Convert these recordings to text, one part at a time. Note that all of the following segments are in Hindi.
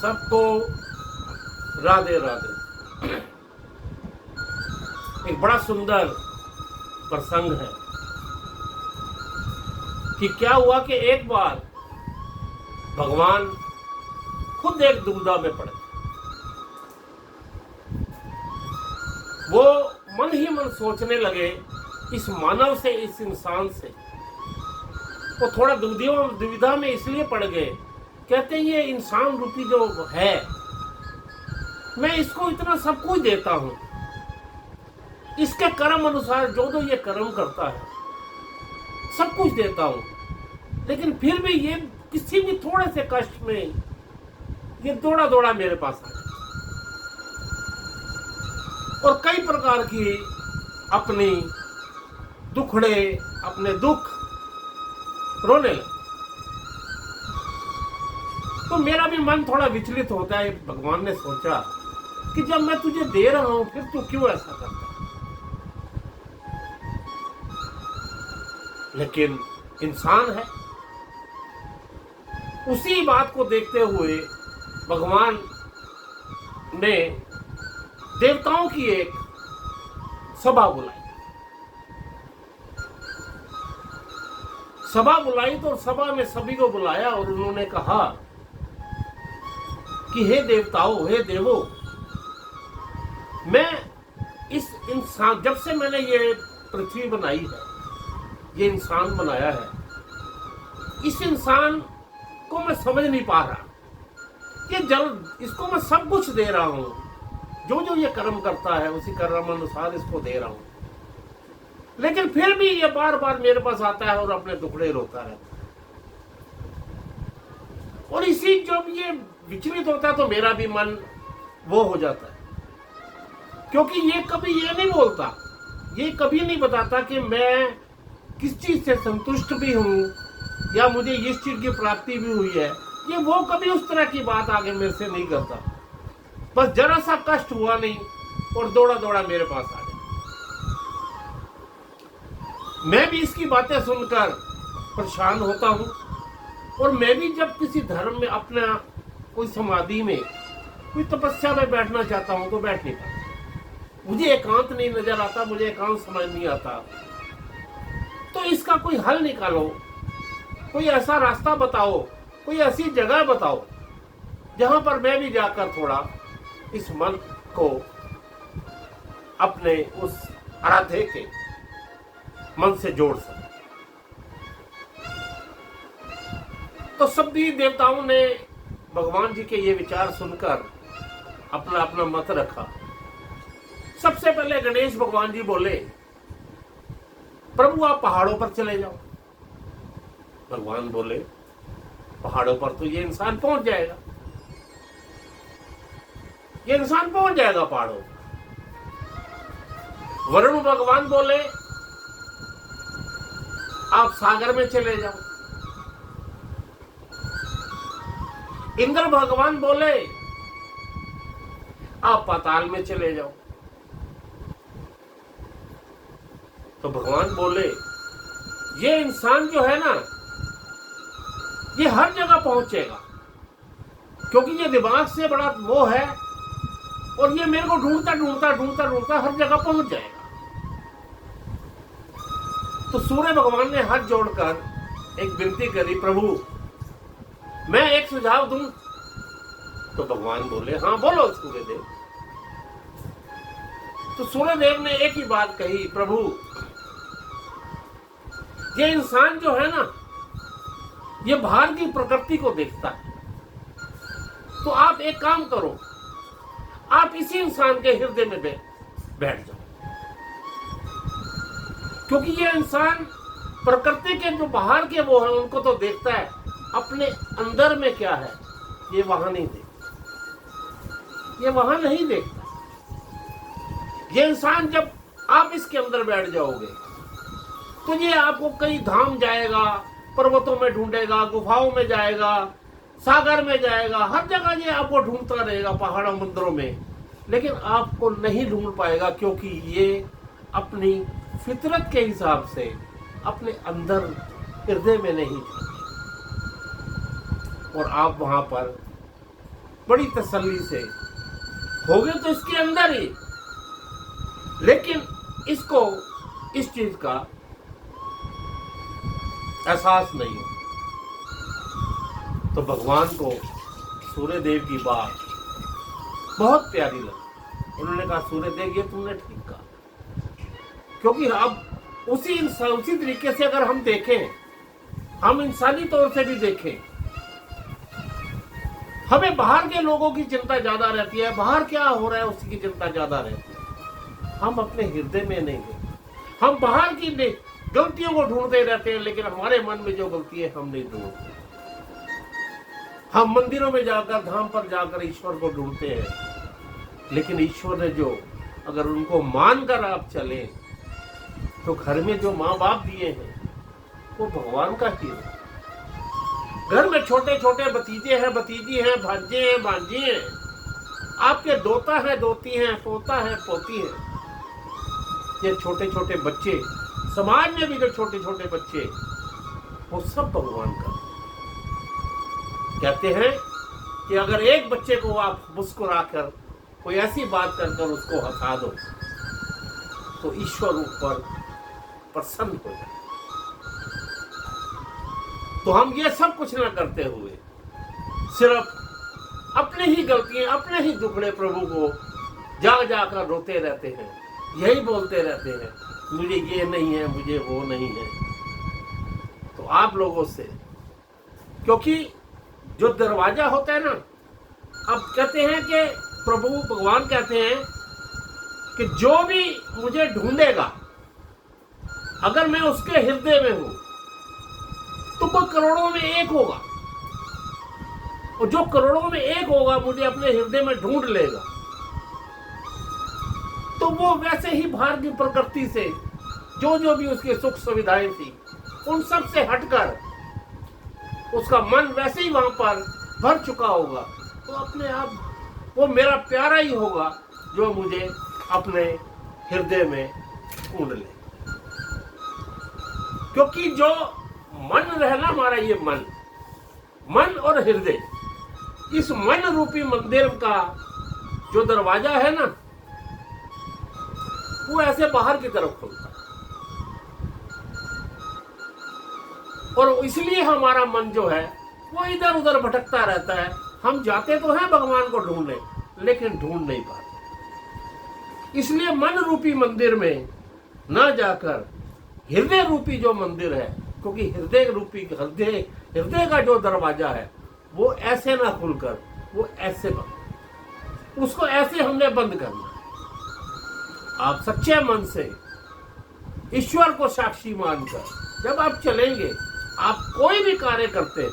सबको राधे राधे। एक बड़ा सुंदर प्रसंग है कि क्या हुआ कि एक बार भगवान खुद एक दुविधा में पड़े। वो मन ही मन सोचने लगे इस मानव से, इस इंसान से। वो थोड़ा दुविधा में इसलिए पड़ गए, कहते हैं ये इंसान रूपी जो है, मैं इसको इतना सब कुछ देता हूं, इसके कर्म अनुसार जो ये कर्म करता है सब कुछ देता हूं, लेकिन फिर भी ये किसी भी थोड़े से कष्ट में ये दौड़ा दौड़ा मेरे पास आया और कई प्रकार की अपने दुख रोने लगे। तो मेरा भी मन थोड़ा विचलित होता है। भगवान ने सोचा कि जब मैं तुझे दे रहा हूं फिर तू क्यों ऐसा करता है। लेकिन इंसान है। उसी बात को देखते हुए भगवान ने देवताओं की एक सभा बुलाई तो सभा में सभी को बुलाया और उन्होंने कहा कि हे देवताओं, हे देवों, मैं इस इंसान, जब से मैंने ये पृथ्वी बनाई है, ये इंसान बनाया है, इस इंसान को मैं समझ नहीं पा रहा। ये इसको मैं सब कुछ दे रहा हूं, जो ये कर्म करता है उसी कर्म अनुसार इसको दे रहा हूं, लेकिन फिर भी ये बार बार मेरे पास आता है और अपने दुखड़े रोता रहता है। और इसी जब ये विचलित होता है तो मेरा भी मन वो हो जाता है, क्योंकि ये कभी ये नहीं बोलता, ये कभी नहीं बताता कि मैं किस चीज से संतुष्ट भी हूं या मुझे इस चीज की प्राप्ति भी हुई है। ये वो कभी उस तरह की बात आगे मेरे से नहीं करता। बस जरा सा कष्ट हुआ नहीं और दौड़ा दौड़ा मेरे पास आ गया। मैं भी इसकी बातें सुनकर परेशान होता हूं और मैं भी जब किसी धर्म में अपना कोई समाधि में, कोई तपस्या में बैठना चाहता हूं तो बैठ नहीं पाता। मुझे एकांत नहीं नजर आता, मुझे एकांत समझ नहीं आता। तो इसका कोई हल निकालो, कोई ऐसा रास्ता बताओ, कोई ऐसी जगह बताओ जहां पर मैं भी जाकर थोड़ा इस मन को अपने उस आराध्य के मन से जोड़ सके। तो सभी देवताओं ने भगवान जी के ये विचार सुनकर अपना अपना मत रखा। सबसे पहले गणेश भगवान जी बोले, प्रभु आप पहाड़ों पर चले जाओ। भगवान बोले, पहाड़ों पर तो ये इंसान पहुंच जाएगा, ये इंसान पहुंच जाएगा पहाड़ों पर। वरुण भगवान बोले, आप सागर में चले जाओ। इंद्र भगवान बोले, आप पाताल में चले जाओ। तो भगवान बोले, ये इंसान जो है ना, ये हर जगह पहुंचेगा, क्योंकि ये दिमाग से बड़ा वो है और ये मेरे को ढूंढता हर जगह पहुंच जाएगा। तो सूर्य भगवान ने हाथ जोड़कर एक विनती करी, प्रभु मैं एक सुझाव दूं। तो भगवान बोले, हाँ बोलो सूर्यदेव। तो सूर्यदेव ने एक ही बात कही, प्रभु ये इंसान जो है ना, ये बाहर की प्रकृति को देखता है। तो आप एक काम करो, आप इसी इंसान के हृदय में बैठ जाओ, क्योंकि ये इंसान प्रकृति के जो बाहर के वो है उनको तो देखता है, अपने अंदर में क्या है ये वहां नहीं देखता, ये वहां नहीं देखता। ये इंसान जब आप इसके अंदर बैठ जाओगे तो ये आपको कई धाम जाएगा, पर्वतों में ढूंढेगा, गुफाओं में जाएगा, सागर में जाएगा, हर जगह ये आपको ढूंढता रहेगा, पहाड़ों मंदिरों में, लेकिन आपको नहीं ढूंढ पाएगा, क्योंकि ये अपनी फितरत के हिसाब से अपने अंदर हृदय में नहीं। और आप वहां पर बड़ी तसल्ली से होगे तो इसके अंदर ही, लेकिन इसको इस चीज का एहसास नहीं हो। तो भगवान को सूर्य देव की बात बहुत प्यारी लगी। उन्होंने कहा सूर्य देव ये तुमने ठीक कहा, क्योंकि अब उसी तरीके से अगर हम देखें, हम इंसानी तौर से भी देखें, हमें बाहर के लोगों की चिंता ज्यादा रहती है, बाहर क्या हो रहा है उसकी चिंता ज्यादा रहती है। हम अपने हृदय में नहीं है, हम बाहर की गलतियों को ढूंढते रहते हैं, लेकिन हमारे मन में जो गलती है हम नहीं ढूंढते। हम मंदिरों में जाकर, धाम पर जाकर ईश्वर को ढूंढते हैं, लेकिन ईश्वर ने जो, अगर उनको मानकर आप चले, तो घर में जो माँ बाप दिए हैं वो भगवान का ही है। घर में छोटे छोटे भतीजे हैं, भतीजी हैं, भांजे हैं, भांजी हैं, आपके दोता है, दोती हैं, पोता है, पोती है। ये छोटे छोटे बच्चे, समाज में भी जो छोटे छोटे बच्चे, वो सब भगवान का। कहते हैं कि अगर एक बच्चे को आप मुस्कुराकर कोई ऐसी बात कर उसको हंसा दो, तो ईश्वर ऊपर प्रसन्न हो जाए। तो हम ये सब कुछ ना करते हुए सिर्फ अपने ही गलतियां, अपने ही दुखड़े प्रभु को जा जाकर रोते रहते हैं, यही बोलते रहते हैं, मुझे ये नहीं है, मुझे वो नहीं है। तो आप लोगों से, क्योंकि जो दरवाजा होता है ना, अब कहते हैं कि प्रभु भगवान कहते हैं कि जो भी मुझे ढूंढेगा, अगर मैं उसके हृदय में हूं, तो कोई करोड़ों में एक होगा, और जो करोड़ों में एक होगा मुझे अपने हृदय में ढूंढ लेगा। तो वो वैसे ही बाहर की प्रकृति से जो भी उसकी सुख सुविधाएं थी, उन सब से हटकर उसका मन वैसे ही वहां पर भर चुका होगा। तो अपने आप वो मेरा प्यारा ही होगा जो मुझे अपने हृदय में ढूंढ ले। क्योंकि जो मन रहना हमारा, ये मन और हृदय, इस मन रूपी मंदिर का जो दरवाजा है ना, वो ऐसे बाहर की तरफ खुलता है। और इसलिए हमारा मन जो है वो इधर उधर भटकता रहता है। हम जाते तो हैं भगवान को ढूंढने, लेकिन ढूंढ नहीं पाते। इसलिए मन रूपी मंदिर में ना जाकर हृदय रूपी जो मंदिर है, क्योंकि हृदय का जो दरवाजा है वो ऐसे ना खुलकर, वो ऐसे बंद, उसको ऐसे हमने बंद करना है। आप सच्चे मन से ईश्वर को साक्षी मानकर जब आप चलेंगे, आप कोई भी कार्य करते हैं,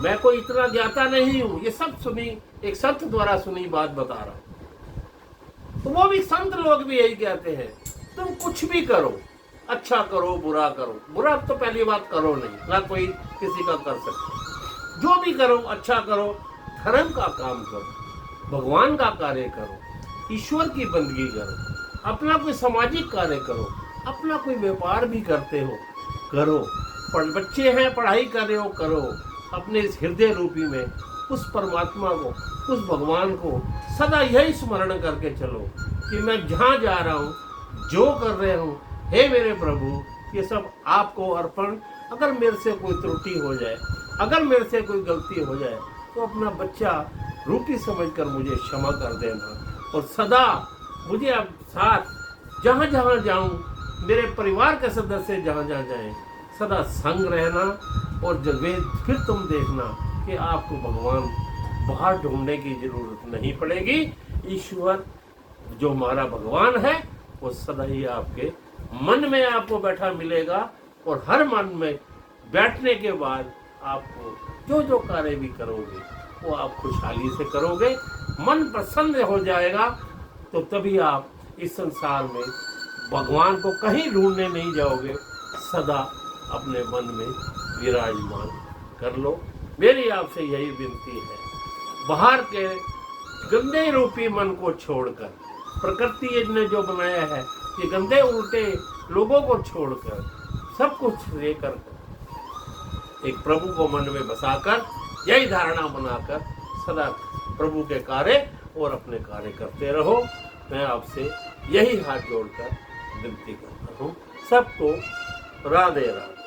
मैं कोई इतना ज्ञाता नहीं हूं, ये सब सुनी, एक संत द्वारा सुनी बात बता रहा हूं। तो वो भी संत लोग भी यही कहते हैं, तुम कुछ भी करो, अच्छा करो, बुरा करो। बुरा तो पहली बात करो नहीं, ना कोई किसी का कर सकते। जो भी करो, अच्छा करो, धर्म का काम करो, भगवान का कार्य करो, ईश्वर की बंदगी करो, अपना कोई सामाजिक कार्य करो, अपना कोई व्यापार भी करते हो करो, बच्चे हैं पढ़ाई कर रहे हो करो। अपने इस हृदय रूपी में उस परमात्मा को, उस भगवान को सदा यही स्मरण करके चलो कि मैं जहाँ जा रहा हूँ, जो कर रहे हूँ, हे मेरे प्रभु, ये सब आपको अर्पण। अगर मेरे से कोई त्रुटि हो जाए, अगर मेरे से कोई गलती हो जाए, तो अपना बच्चा रूपी समझकर मुझे क्षमा कर देना। और सदा मुझे अब साथ जहाँ जहाँ जाऊँ, मेरे परिवार के सदस्य जहाँ जहाँ जाएं, सदा संग रहना। और जब वे फिर तुम देखना कि आपको भगवान बाहर ढूंढने की जरूरत नहीं पड़ेगी। ईश्वर जो हमारा भगवान है वो सदा ही आपके मन में आपको बैठा मिलेगा। और हर मन में बैठने के बाद आपको जो कार्य भी करोगे वो आप खुशहाली से करोगे, मन प्रसन्न हो जाएगा। तो तभी आप इस संसार में भगवान को कहीं ढूंढने नहीं जाओगे, सदा अपने मन में विराजमान कर लो। मेरी आपसे यही विनती है, बाहर के गंदे रूपी मन को छोड़कर, प्रकृति ने जो बनाया है ये गंदे उल्टे लोगों को छोड़कर, सब कुछ लेकर एक प्रभु को मन में बसाकर, यही धारणा बनाकर सदा प्रभु के कार्य और अपने कार्य करते रहो। मैं आपसे यही हाथ जोड़कर विनती करता हूँ। सबको राधे राधे।